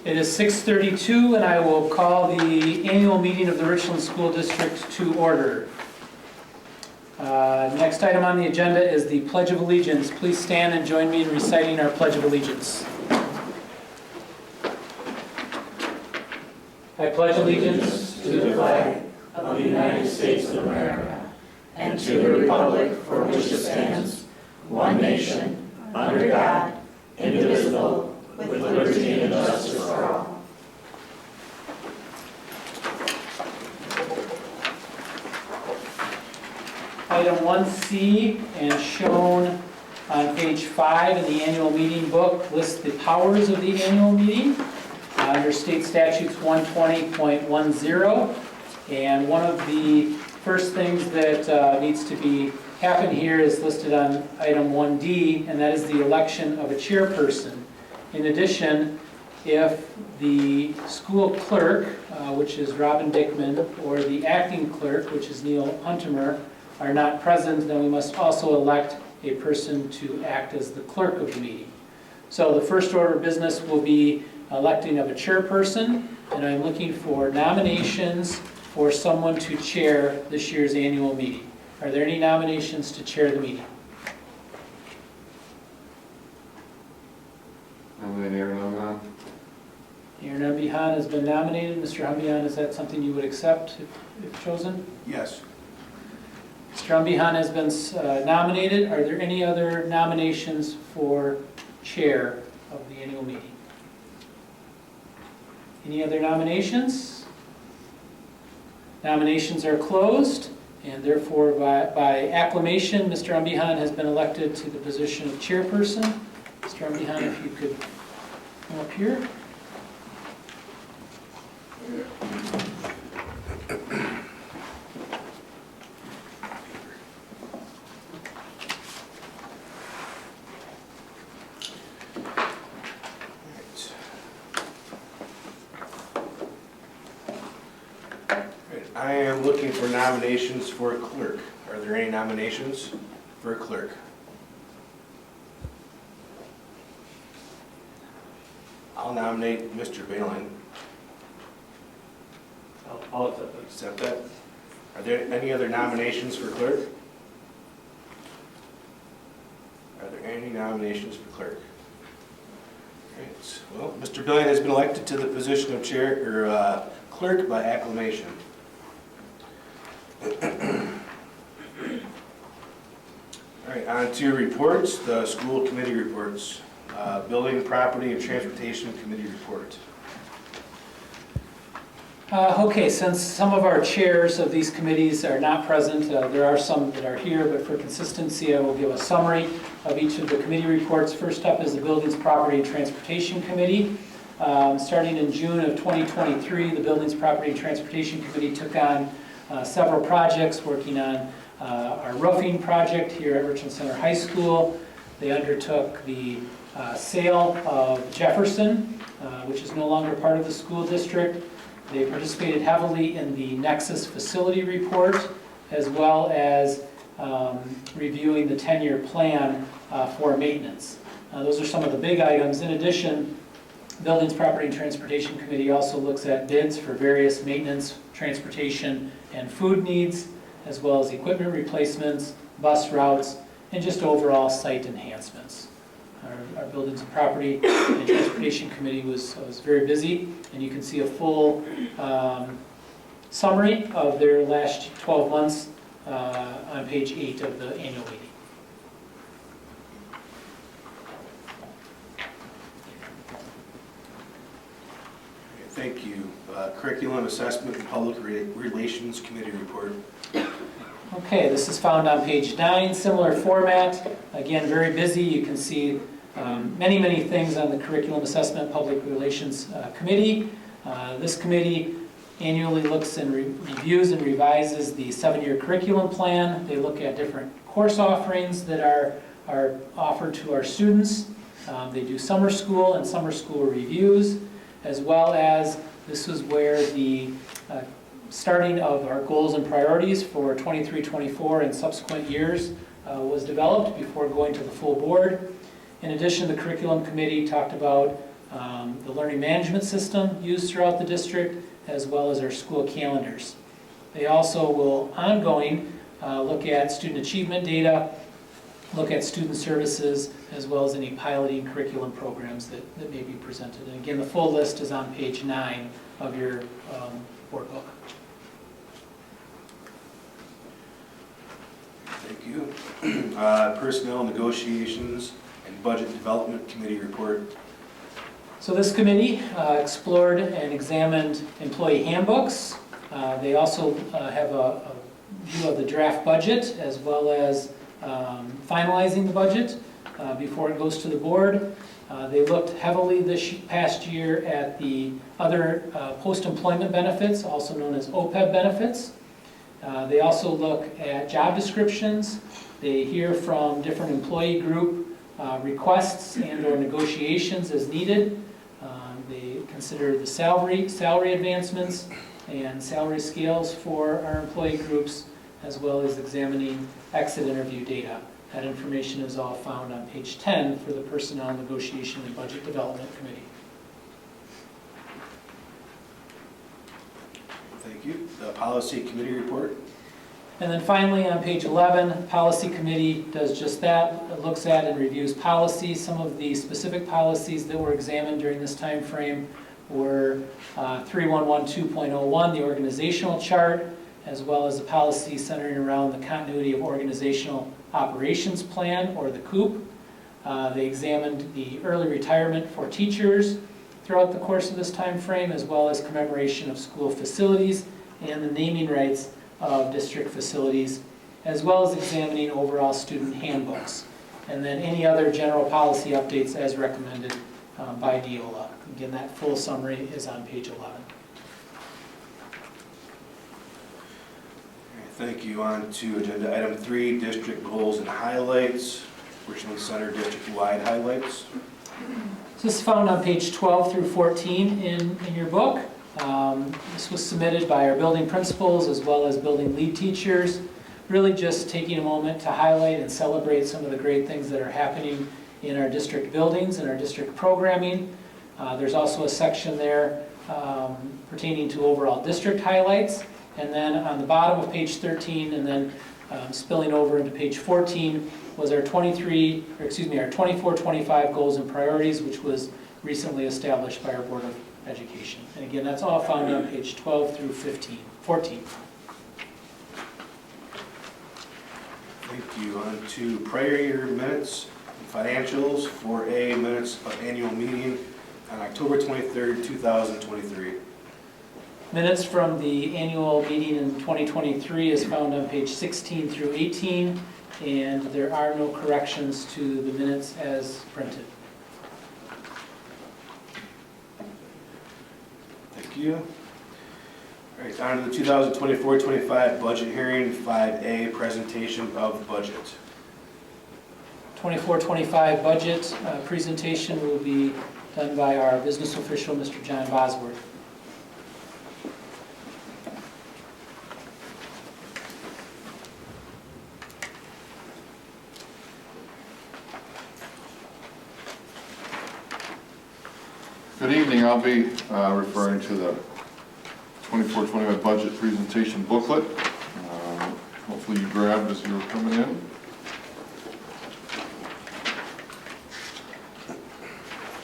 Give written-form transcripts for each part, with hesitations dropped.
It is 6:32 and I will call the annual meeting of the Richland School District to order. Next item on the agenda is the Pledge of Allegiance. Please stand and join me in reciting our Pledge of Allegiance. I pledge allegiance to the flag of the United States of America and to the republic for which it stands, one nation, under God, indivisible, with liberty and justice for all. Item 1C, and shown on page 5 in the annual meeting book, lists the powers of the annual meeting under State Statutes 120.10. And one of the first things that needs to be happen here is listed on item 1D, and that is the election of a chairperson. In addition, if the school clerk, which is Robin Dickman, or the acting clerk, which is Neil Huntemer, are not present, then we must also elect a person to act as the clerk of the meeting. So the first order of business will be electing of a chairperson, and I'm looking for nominations for someone to chair this year's annual meeting. Are there any nominations to chair the meeting? Aaron Humbihan. Aaron Humbihan has been nominated. Mr. Humbihan, is that something you would accept if chosen? Yes. Mr. Humbihan has been nominated. Are there any other nominations for chair of the annual meeting? Any other nominations? Nominations are closed, and therefore by acclamation, Mr. Humbihan has been elected to the position of chairperson. Mr. Humbihan, if you could come up here. I am looking for nominations for a clerk. Are there any nominations for a clerk? I'll nominate Mr. Balin. I'll accept that. Accept that. Are there any other nominations for clerk? Are there any nominations for clerk? Right. Well, Mr. Balin has been elected to the position of chair or clerk by acclamation. All right, on to reports, the school committee reports. Building, Property, and Transportation Committee report. Okay, since some of our chairs of these committees are not present, there are some that are here, but for consistency, I will give a summary of each of the committee reports. First up is the Buildings, Property, and Transportation Committee. Starting in June of 2023, the Buildings, Property, and Transportation Committee took on several projects, working on our roofing project here at Richland Center High School. They undertook the sale of Jefferson, which is no longer part of the school district. They participated heavily in the Nexus facility report, as well as reviewing the 10-year plan for maintenance. Those are some of the big items. In addition, Buildings, Property, and Transportation Committee also looks at bids for various maintenance, transportation, and food needs, as well as equipment replacements, bus routes, and just overall site enhancements. Our Buildings and Property and Transportation Committee was very busy, and you can see a full summary of their last 12 months on page 8 of the annual meeting. Thank you. Curriculum Assessment and Public Relations Committee report. Okay, this is found on page 9, similar format. Again, very busy. You can see many things on the Curriculum Assessment Public Relations Committee. This committee annually looks and reviews and revises the 7-year curriculum plan. They look at different course offerings that are offered to our students. They do summer school and summer school reviews, as well as this is where the starting of our goals and priorities for 23-24 and subsequent years was developed before going to the full board. In addition, the curriculum committee talked about the learning management system used throughout the district, as well as our school calendars. They also will ongoing look at student achievement data, look at student services, as well as any piloting curriculum programs that may be presented. And again, the full list is on page 9 of your board book. Thank you. Personnel negotiations and budget development committee report. So this committee explored and examined employee handbooks. They also have a view of the draft budget, as well as finalizing the budget before it goes to the board. They looked heavily this past year at the other post-employment benefits, also known as OPEB benefits. They also look at job descriptions. They hear from different employee group requests and or negotiations as needed. They consider the salary advancements and salary scales for our employee groups, as well as examining exit interview data. That information is all found on page 10 for the Personnel Negotiation and Budget Development Committee. Thank you. The policy committee report. And then finally, on page 11, Policy Committee does just that. It looks at and reviews policies. Some of the specific policies that were examined during this time frame were 3112.01, the organizational chart, as well as the policy centering around the continuity of organizational operations plan, or the COOP. They examined the early retirement for teachers throughout the course of this time frame, as well as commemoration of school facilities and the naming rights of district facilities, as well as examining overall student handbooks. And then any other general policy updates as recommended by DEOLA. Again, that full summary is on page 11. Thank you. On to agenda item 3, district goals and highlights. Richland Center district-wide highlights. So this is found on page 12 through 14 in your book. This was submitted by our building principals as well as building lead teachers. Really just taking a moment to highlight and celebrate some of the great things that are happening in our district buildings and our district programming. There's also a section there pertaining to overall district highlights. And then on the bottom of page 13, and then spilling over into page 14, was our 24-25 goals and priorities, which was recently established by our Board of Education. And again, that's all found on page 12 through 14. Thank you. On to prior year minutes and financials. 4A, minutes of annual meeting on October 23rd, 2023. Minutes from the annual meeting in 2023 is found on page 16 through 18, and there are no corrections to the minutes as printed. Thank you. All right, on to the 2024-25 budget hearing. 5A, presentation of budget. 24-25 budget presentation will be done by our business official, Mr. John Bosworth. Good evening. I'll be referring to the 24-25 budget presentation booklet. Hopefully you grabbed as you were coming in.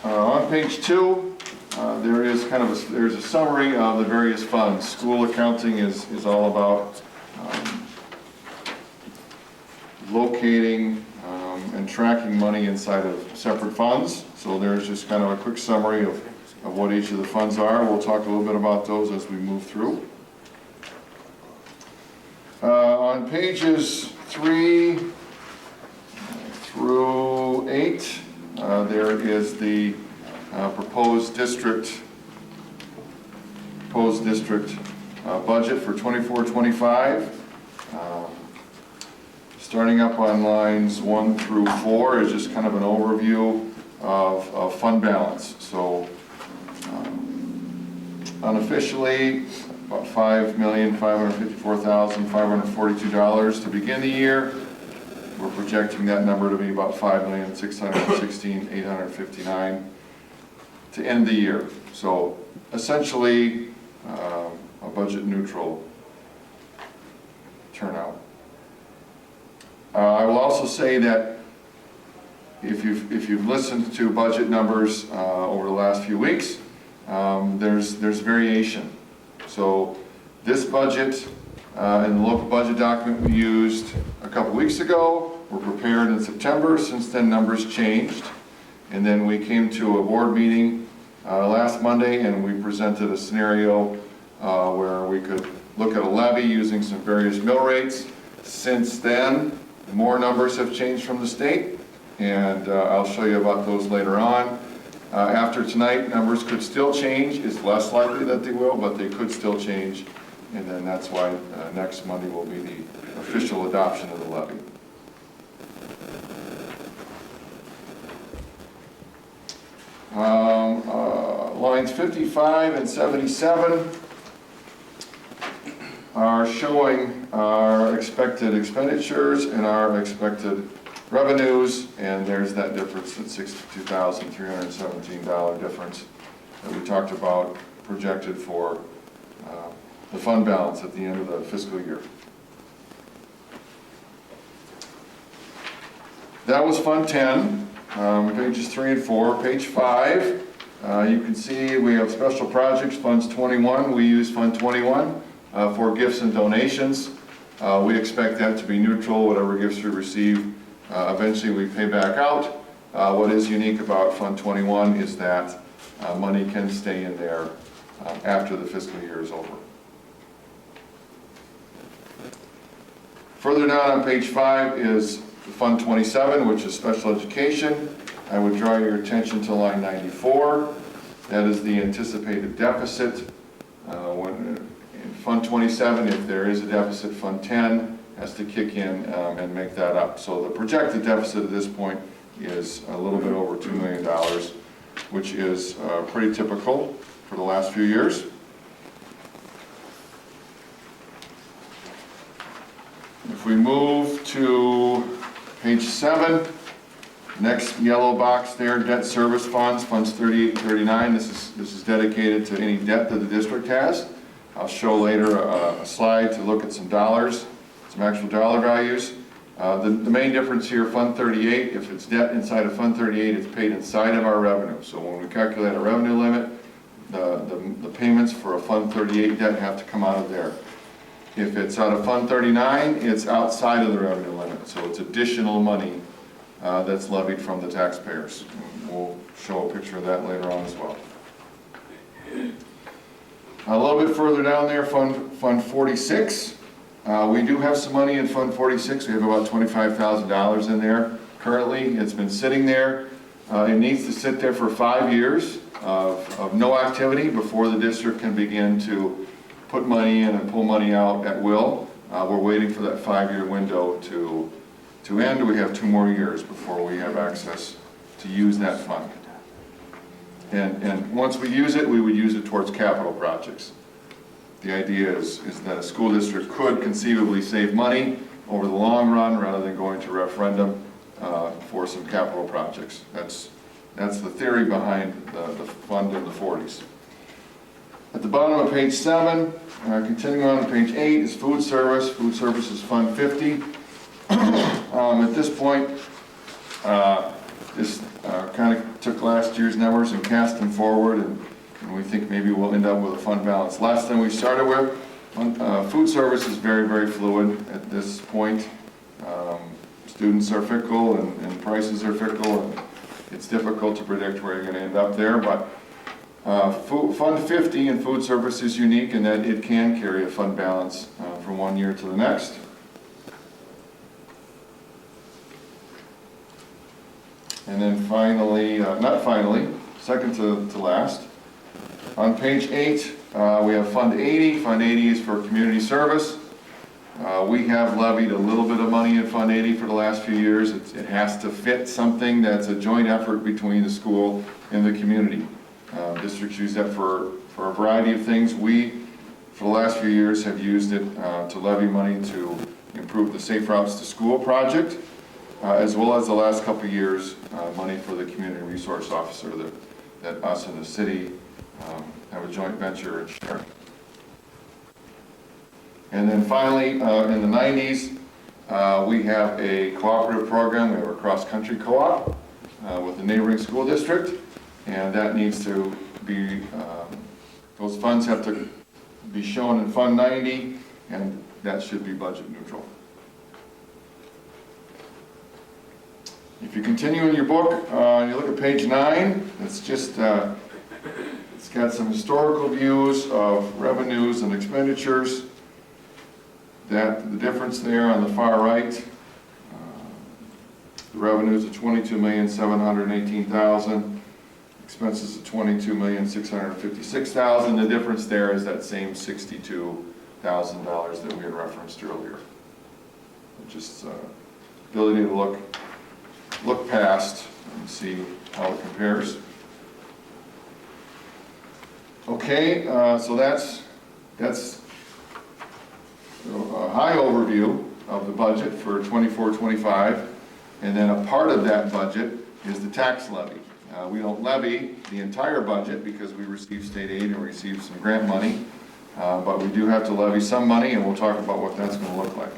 On page 2, there's a summary of the various funds. School accounting is all about locating and tracking money inside of separate funds. So there's just kind of a quick summary of what each of the funds are. We'll talk a little bit about those as we move through. On pages 3 through 8, there is the proposed district budget for 24-25. Starting up on lines 1 through 4 is just kind of an overview of fund balance. So unofficially, about $5,554,542 to begin the year. We're projecting that number to be about $5,616,859 to end the year. So essentially, a budget neutral turnout. I will also say that if you've listened to budget numbers over the last few weeks, there's variation. So this budget and the local budget document we used a couple weeks ago were prepared in September. Since then, numbers changed. And then we came to a board meeting last Monday, and we presented a scenario where we could look at a levy using some various mill rates. Since then, more numbers have changed from the state, and I'll show you about those later on. After tonight, numbers could still change. It's less likely that they will, but they could still change. And then that's why next Monday will be the official adoption of the levy. Lines 55 and 77 are showing our expected expenditures and our expected revenues, and there's that difference, that $62,317 difference that we talked about projected for the fund balance at the end of the fiscal year. That was Fund 10, pages 3 and 4. Page 5, you can see we have special projects, Funds 21. We use Fund 21 for gifts and donations. We expect that to be neutral. Whatever gifts we receive, eventually we pay back out. What is unique about Fund 21 is that money can stay in there after the fiscal year is over. Further down on page 5 is Fund 27, which is special education. I would draw your attention to line 94. That is the anticipated deficit. In Fund 27, if there is a deficit, Fund 10 has to kick in and make that up. So the projected deficit at this point is a little bit over $2 million, which is pretty typical for the last few years. If we move to page 7, next yellow box there, debt service funds, Funds 38 and 39. This is dedicated to any debt that the district has. I'll show later a slide to look at some dollars, some actual dollar values. The main difference here, Fund 38, if it's debt inside of Fund 38, it's paid inside of our revenue. So when we calculate a revenue limit, the payments for a Fund 38 debt have to come out of there. If it's out of Fund 39, it's outside of the revenue limit. So it's additional money that's levied from the taxpayers. And we'll show a picture of that later on as well. A little bit further down there, Fund 46. We do have some money in Fund 46. We have about $25,000 in there. Currently, it's been sitting there. It needs to sit there for 5 years of no activity before the district can begin to put money in and pull money out at will. We're waiting for that 5-year window to end. We have 2 more years before we have access to use that fund. And once we use it, we would use it towards capital projects. The idea is that a school district could conceivably save money over the long run rather than going to referendum for some capital projects. That's the theory behind the fund in the 40s. At the bottom of page 7, continuing on to page 8, is food service. Food service is Fund 50. At this point, this kind of took last year's numbers and cast them forward, and we think maybe we'll end up with a fund balance less than we started with. Food service is very, very fluid at this point. Students are fickle and prices are fickle, and it's difficult to predict where you're going to end up there. But Fund 50 in food service is unique in that it can carry a fund balance from one year to the next. And then finally, not finally, second to last, on page 8, we have Fund 80. Fund 80 is for community service. We have levied a little bit of money in Fund 80 for the last few years. It has to fit something that's a joint effort between the school and the community. Districts use that for a variety of things. We, for the last few years, have used it to levy money to improve the Safe Routes to School project. as well as the last couple of years, money for the community resource officer that us and the city have a joint venture in sharing. And then finally, in the 90s, we have a cooperative program. We have a cross-country co-op with the neighboring school district, and that needs to be, those funds have to be shown in Fund 90, and that should be budget neutral. If you continue in your book, you look at page 9, it's just, it's got some historical views of revenues and expenditures. That the difference there on the far right, the revenues of $22,718,000, expenses of $22,656,000. The difference there is that same $62,000 that we had referenced earlier. Just ability to look past and see how it compares. Okay, so that's a high overview of the budget for 24-25, and then a part of that budget is the tax levy. We don't levy the entire budget because we receive state aid and receive some grant money, but we do have to levy some money, and we'll talk about what that's going to look like.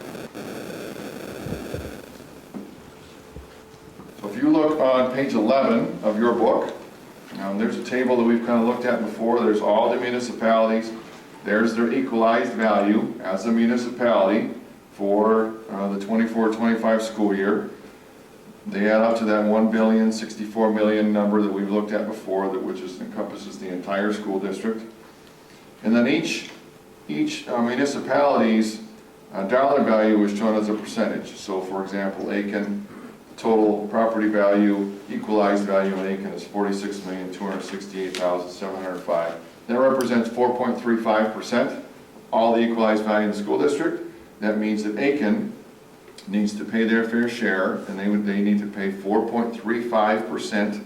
So if you look on page 11 of your book, there's a table that we've kind of looked at before. There's all the municipalities. There's their equalized value as a municipality for the 24-25 school year. They add up to that $1,064,000,000 number that we've looked at before, which encompasses the entire school district. And then each municipality's dollar value is shown as a percentage. So for example, Aiken, total property value, equalized value in Aiken is $46,268,705. That represents 4.35%, all the equalized value in the school district. That means that Aiken needs to pay their fair share, and they need to pay 4.35%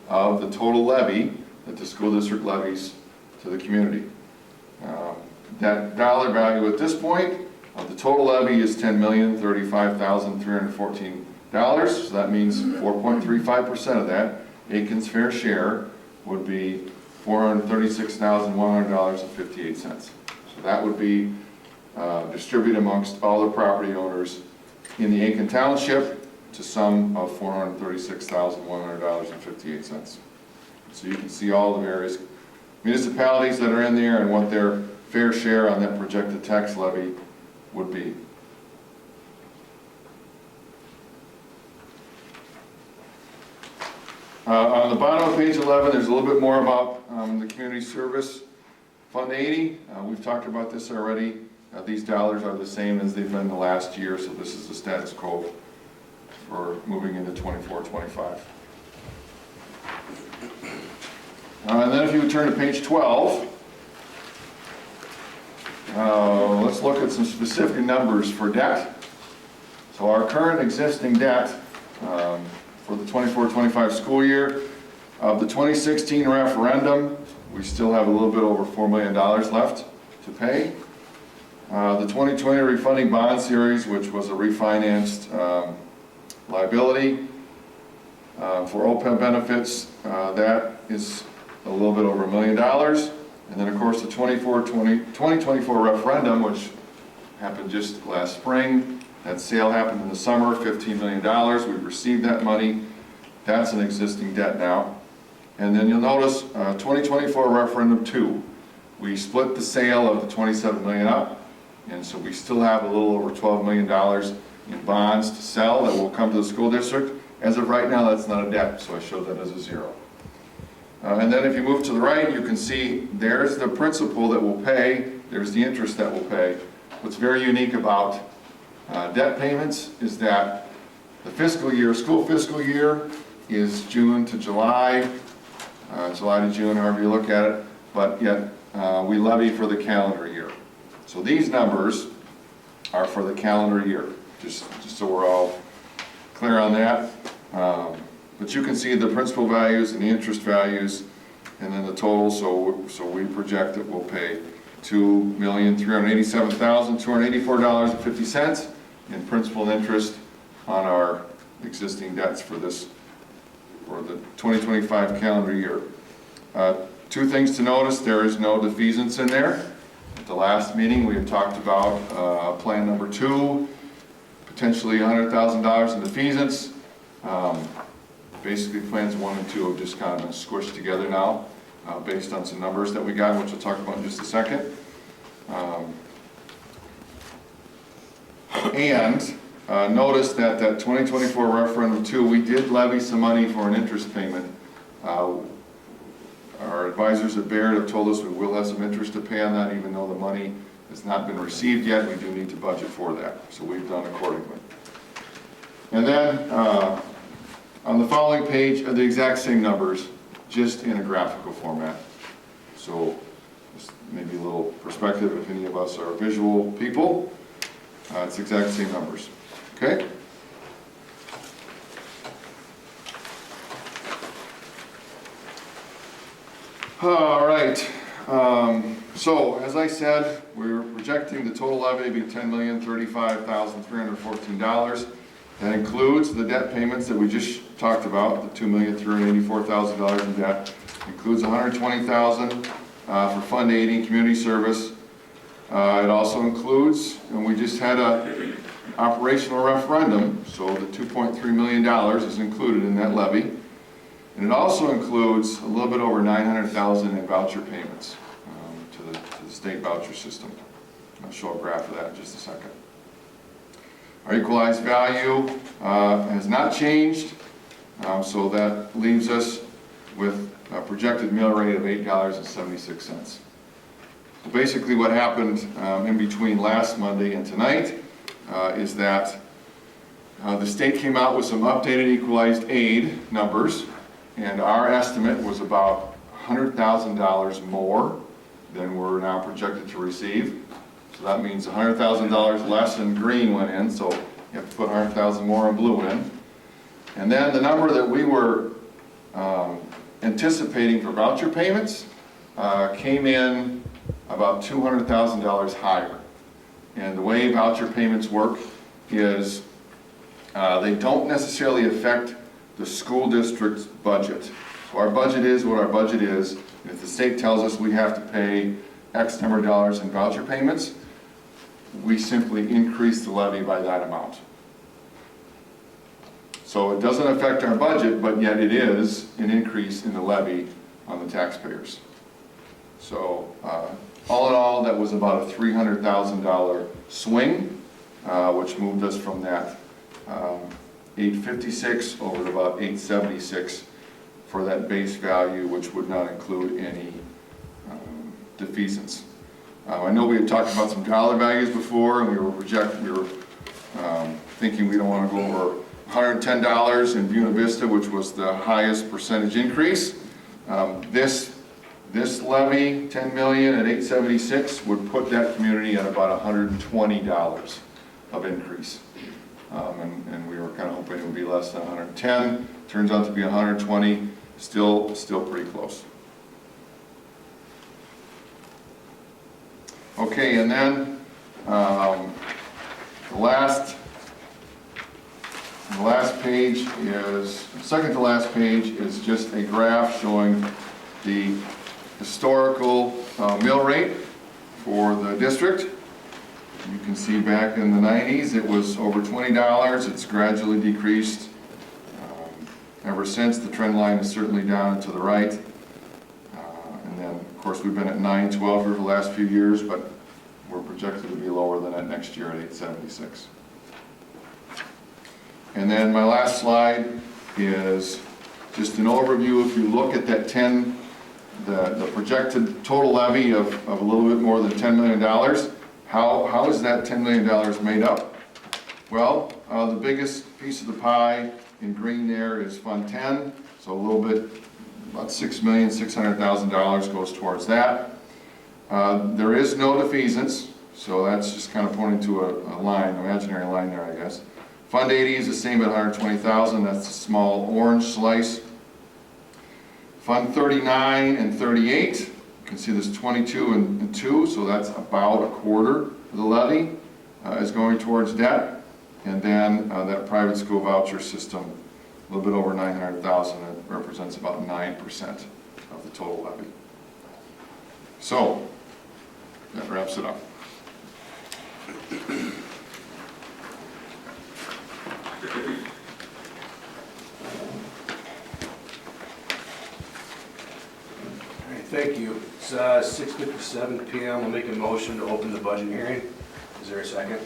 of the total levy that the school district levies to the community. That dollar value at this point of the total levy is $10,035,314. So that means 4.35% of that, Aiken's fair share, would be $436,100.58. So that would be distributed amongst all the property owners in the Aiken Township to sum of $436,100.58. So you can see all the various municipalities that are in there and what their fair share on that projected tax levy would be. On the bottom of page 11, there's a little bit more about the community service Fund 80. We've talked about this already. These dollars are the same as they've been the last year, so this is the status quo for moving into 24-25. And then if you would turn to page 12, let's look at some specific numbers for debt. So our current existing debt for the 24-25 school year, of the 2016 referendum, we still have a little bit over $4 million left to pay. The 2020 refunding bond series, which was a refinanced liability for OPEB benefits, that is a little bit over $1 million. And then of course the 2024 referendum, which happened just last spring, that sale happened in the summer, $15 million. We've received that money. That's an existing debt now. And then you'll notice 2024 referendum 2. We split the sale of the $27 million up, and so we still have a little over $12 million in bonds to sell that will come to the school district. As of right now, that's not a debt, so I showed that as a zero. And then if you move to the right, you can see there's the principal that will pay, there's the interest that will pay. What's very unique about debt payments is that the fiscal year, school fiscal year, is June to July, July to June, however you look at it, but yet we levy for the calendar year. So these numbers are for the calendar year, just so we're all clear on that. But you can see the principal values and the interest values, and then the total, so we project that we'll pay $2,387,284.50 in principal and interest on our existing debts for the 2025 calendar year. Two things to notice: there is no defeasance in there. At the last meeting, we had talked about plan number 2, potentially $100,000 in defeasance. Basically, plans 1 and 2 have just kind of been squished together now, based on some numbers that we got, which we'll talk about in just a second. Notice that 2024 referendum 2, we did levy some money for an interest payment. Our advisors at Baird have told us we will have some interest to pay on that, even though the money has not been received yet. We do need to budget for that, so we've done accordingly. And then on the following page are the exact same numbers, just in a graphical format. So just maybe a little perspective if any of us are visual people. It's the exact same numbers. Okay? All right. So as I said, we're projecting the total levy to be $10,035,314. That includes the debt payments that we just talked about, the $2,384,000 in debt. Includes $120,000 for Fund 80 community service. It also includes, and we just had a operational referendum, so the $2.3 million is included in that levy. And it also includes a little bit over $900,000 in voucher payments to the state voucher system. I'll show a graph of that in just a second. Our equalized value has not changed, so that leaves us with a projected mill rate of $8.76. So basically what happened in between last Monday and tonight is that the state came out with some updated equalized aid numbers, and our estimate was about $100,000 more than we're now projected to receive. So that means $100,000 less in green went in, so you have to put $100,000 more in blue in. And then the number that we were anticipating for voucher payments came in about $200,000 higher. And the way voucher payments work is they don't necessarily affect the school district's budget. So our budget is what our budget is. And if the state tells us we have to pay X number of dollars in voucher payments, we simply increase the levy by that amount. So it doesn't affect our budget, but yet it is an increase in the levy on the taxpayers. So all in all, that was about a $300,000 swing, which moved us from that 856 over to about 876 for that base value, which would not include any defeasance. I know we had talked about some dollar values before, and we were thinking we don't want to go over $110 in Buena Vista, which was the highest percentage increase. This levy, $10 million at 876, would put that community at about $120 of increase. And we were kind of hoping it would be less than 110. Turns out to be 120, still pretty close. Okay, and then the last page is, second to last page is just a graph showing the historical mill rate for the district. You can see back in the 90s it was over $20. It's gradually decreased ever since. The trend line is certainly down and to the right. And then, of course, we've been at $9.12 for the last few years, but we're projected to be lower than that next year at $8.76. And then my last slide is just an overview. If you look at that the projected total levy of a little bit more than $10 million, how is that $10 million made up? Well, the biggest piece of the pie in green there is Fund 10, so a little bit, about $6,600,000 goes towards that. There is no defeasance, so that's just kind of pointing to a line, imaginary line there, I guess. Fund 80 is the same at $120,000, that's a small orange slice. Fund 39 and 38, you can see there's 22 and 2, so that's about a quarter of the levy is going towards debt. And then that private school voucher system, a little bit over 900,000, it represents about 9% of the total levy. So, that wraps it up. All right, thank you. It's 6:57 PM. We'll make a motion to open the budget hearing. Is there a second?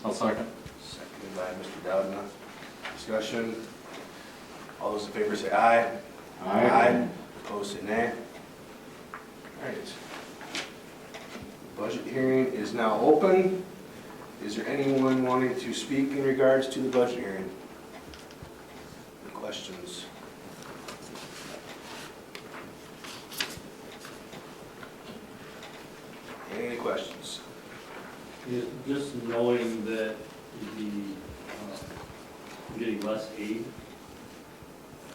I'll second. Seconded by Mr. Dowden. Discussion. All those in favor say aye. Opposed say nay. All right. The budget hearing is now open. Is there anyone wanting to speak in regards to the budget hearing? Any questions? Any questions? Yeah, just knowing that getting less aid,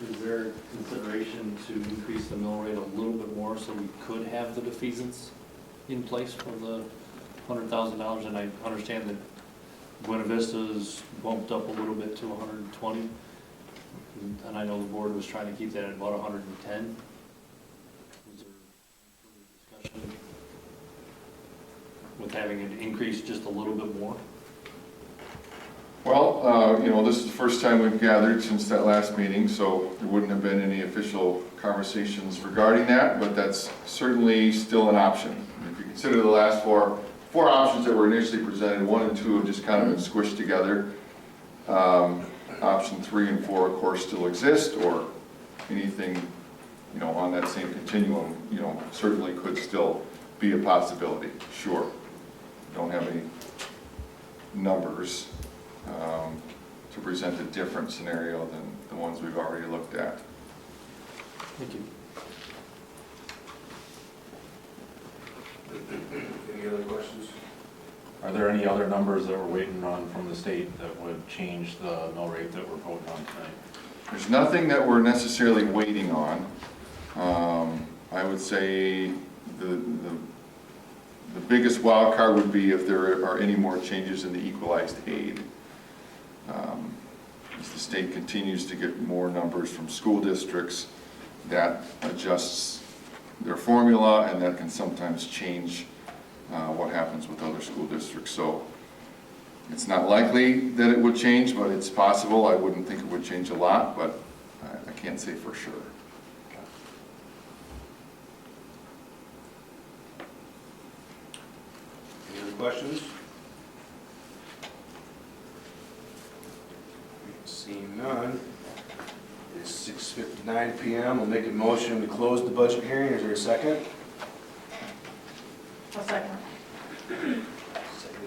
is there consideration to increase the mill rate a little bit more so we could have the defeasance in place for the $100,000? And I understand that Buena Vista's bumped up a little bit to 120, and I know the board was trying to keep that at about 110. Was there further discussion with having it increase just a little bit more? Well, this is the first time we've gathered since that last meeting, so there wouldn't have been any official conversations regarding that, but that's certainly still an option. If you consider the last four options that were initially presented, 1 and 2 have just kind of been squished together. Option 3 and 4, of course, still exist, or anything, on that same continuum, certainly could still be a possibility, sure. Don't have any numbers to present a different scenario than the ones we've already looked at. Thank you. Any other questions? Are there any other numbers that we're waiting on from the state that would change the mill rate that we're voting on tonight? There's nothing that we're necessarily waiting on. I would say the biggest wild card would be if there are any more changes in the equalized aid. As the state continues to get more numbers from school districts, that adjusts their formula, and that can sometimes change what happens with other school districts. So it's not likely that it would change, but it's possible. I wouldn't think it would change a lot, but I can't say for sure. Any other questions? Seeing none, it's 6:59 PM. We'll make a motion to close the budget hearing. Is there a second? I'll second. Seconded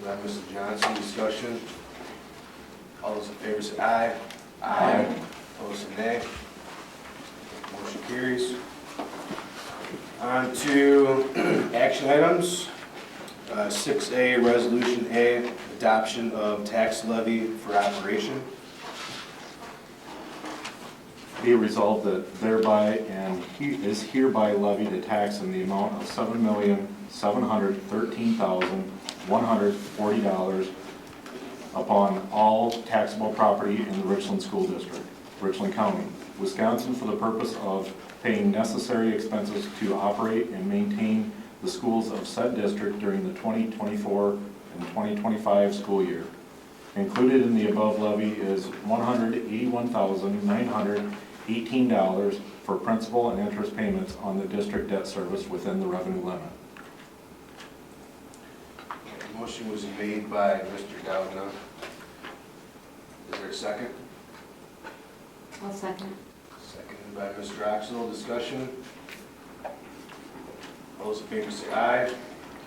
by Mrs. Johnson. Discussion. All those in favor say aye. Opposed say nay. Motion carries. On to action items. 6A, Resolution A, adoption of tax levy for operation. Be resolved that thereby and is hereby levied a tax in the amount of $7,713,140 upon all taxable property in the Richland School District, Richland County, Wisconsin, for the purpose of paying necessary expenses to operate and maintain the schools of said district during the 2024 and 2025 school year. Included in the above levy is $181,918 for principal and interest payments on the district debt service within the revenue limit. The motion was made by Mr. Dowden. Is there a second? I'll second. Seconded by Mr. Oxnell. Discussion. All those in favor say aye.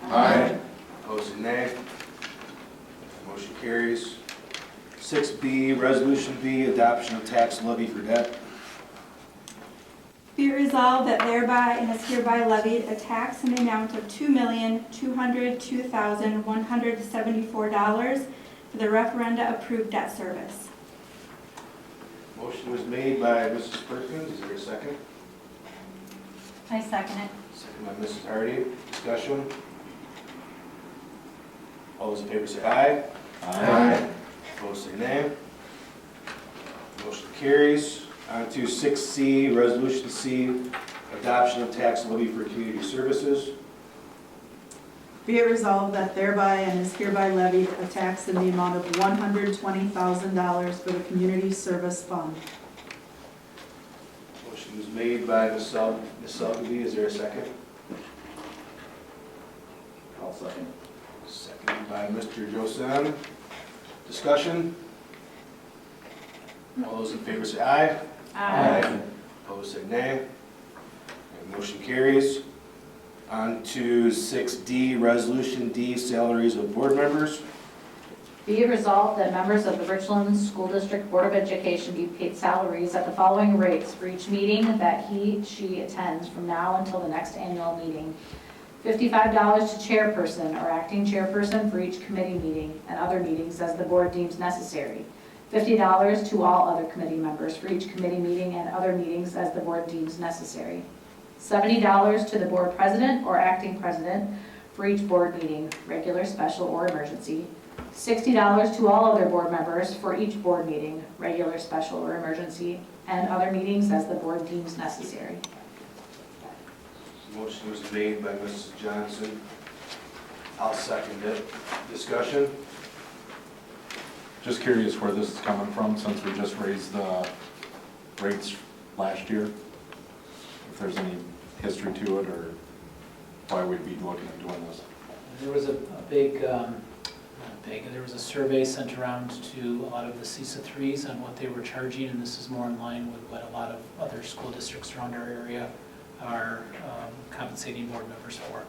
Aye. Opposed say nay. Motion carries. 6B, Resolution B, adoption of tax levy for debt. Be it resolved that thereby and is hereby levied a tax in the amount of $2,202,174 for the referenda approved debt service. Motion was made by Mrs. Perkins. Is there a second? I second it. Second by Mrs. Hardy. Discussion. All those in favor say aye. Aye. Opposed, say nay. Motion carries. On to 6C, Resolution C, adoption of tax levy for community services. Be it resolved that thereby and is hereby levied a tax in the amount of $120,000 for the Community Service Fund. Motion is made by Ms. Selby. Is there a second? I'll second. Seconded by Mr. Josem. Discussion? All those in favor say aye. Opposed, say nay. And motion carries. On to 6D, Resolution D, salaries of board members. Be it resolved that members of the Richland School District Board of Education be paid salaries at the following rates for each meeting that she attends from now until the next annual meeting. $55 to chairperson or acting chairperson for each committee meeting and other meetings as the board deems necessary. $50 to all other committee members for each committee meeting and other meetings as the board deems necessary. $70 to the board president or acting president for each board meeting, regular, special, or emergency. $60 to all other board members for each board meeting, regular, special, or emergency, and other meetings as the board deems necessary. Motion was made by Mrs. Johnson. I'll second it. Discussion? Just curious where this is coming from, since we just raised the rates last year. If there's any history to it, or why we'd be looking at doing this. There was a big, there was a survey sent around to a lot of the CISA 3s on what they were charging, and this is more in line with what a lot of other school districts around our area are compensating board members for.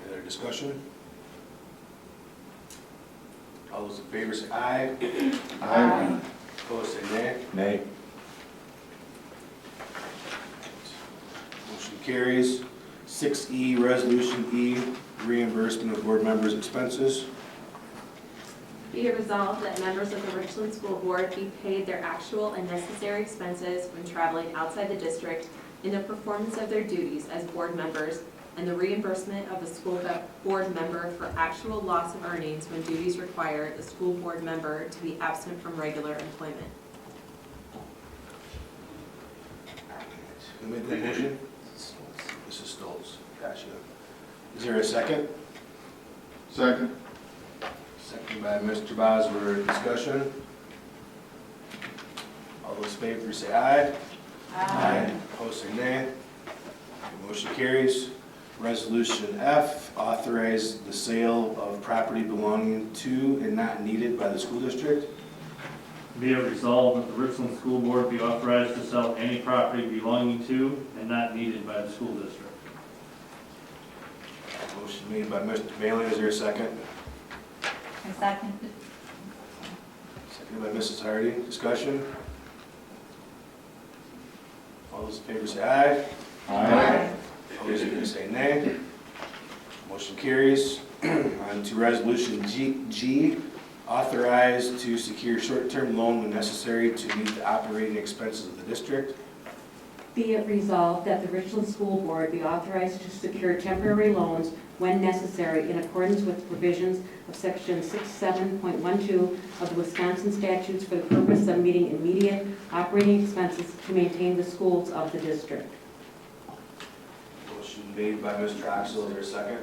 Any other discussion? All those in favor say aye. Aye. Opposed, say nay. Nay. Motion carries. 6E, Resolution E, reimbursement of board members' expenses. Be it resolved that members of the Richland School Board be paid their actual and necessary expenses when traveling outside the district in the performance of their duties as board members, and the reimbursement of a school board member for actual loss of earnings when duties require the school board member to be absent from regular employment. Who made that motion? Mrs. Stoltz. Gotcha. Is there a second? Second. Second by Mr. Bosworth. Discussion? All those in favor say aye. Opposed, say nay. Motion carries. Resolution F, authorize the sale of property belonging to and not needed by the school district. Be it resolved that the Richland School Board be authorized to sell any property belonging to and not needed by the school district. Motion made by Mr. Bailey. Is there a second? I second. Seconded by Mrs. Hardy. Discussion? All those in favor say aye. Opposed, say nay. Motion carries. On to Resolution G, authorized to secure short-term loan when necessary to meet the operating expenses of the district. Be it resolved that the Richland School Board be authorized to secure temporary loans when necessary in accordance with provisions of Section 67.12 of the Wisconsin statutes for the purpose of meeting immediate operating expenses to maintain the schools of the district. Motion made by Mr. Oxel. Is there a second?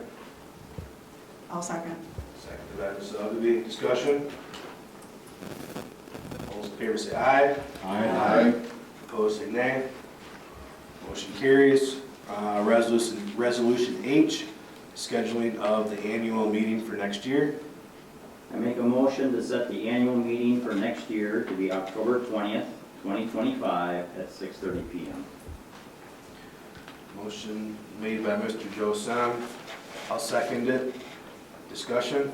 I'll second. Seconded by Mrs. Elderby. Discussion? All those in favor say aye. Opposed, say nay. Motion carries. Resolution H, scheduling of the annual meeting for next year. I make a motion to set the annual meeting for next year to be October 20th, 2025 at 6:30 p.m. Motion made by Mr. Joe Sam. I'll second it. Discussion?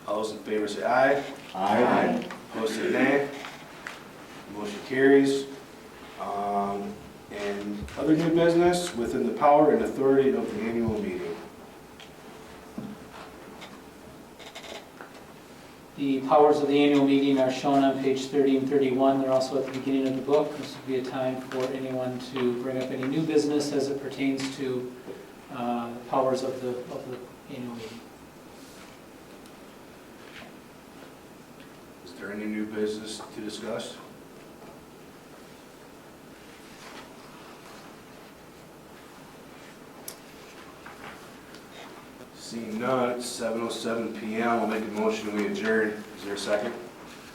All those in favor say aye. Opposed, say nay. Motion carries. And other new business within the power and authority of the annual meeting. The powers of the annual meeting are shown on page 30 and 31. They're also at the beginning of the book. This would be a time for anyone to bring up any new business as it pertains to the powers of the annual meeting. Is there any new business to discuss? Seeing none, it's 7:07 PM. I'll make a motion, we adjourn. Is there a second?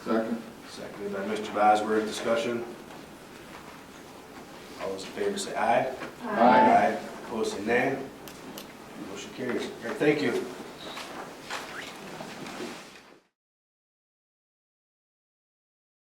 Second. Seconded by Mr. Bosworth. Discussion? All those in favor say aye. Aye. Opposed say nay. Motion carries. All right, thank you.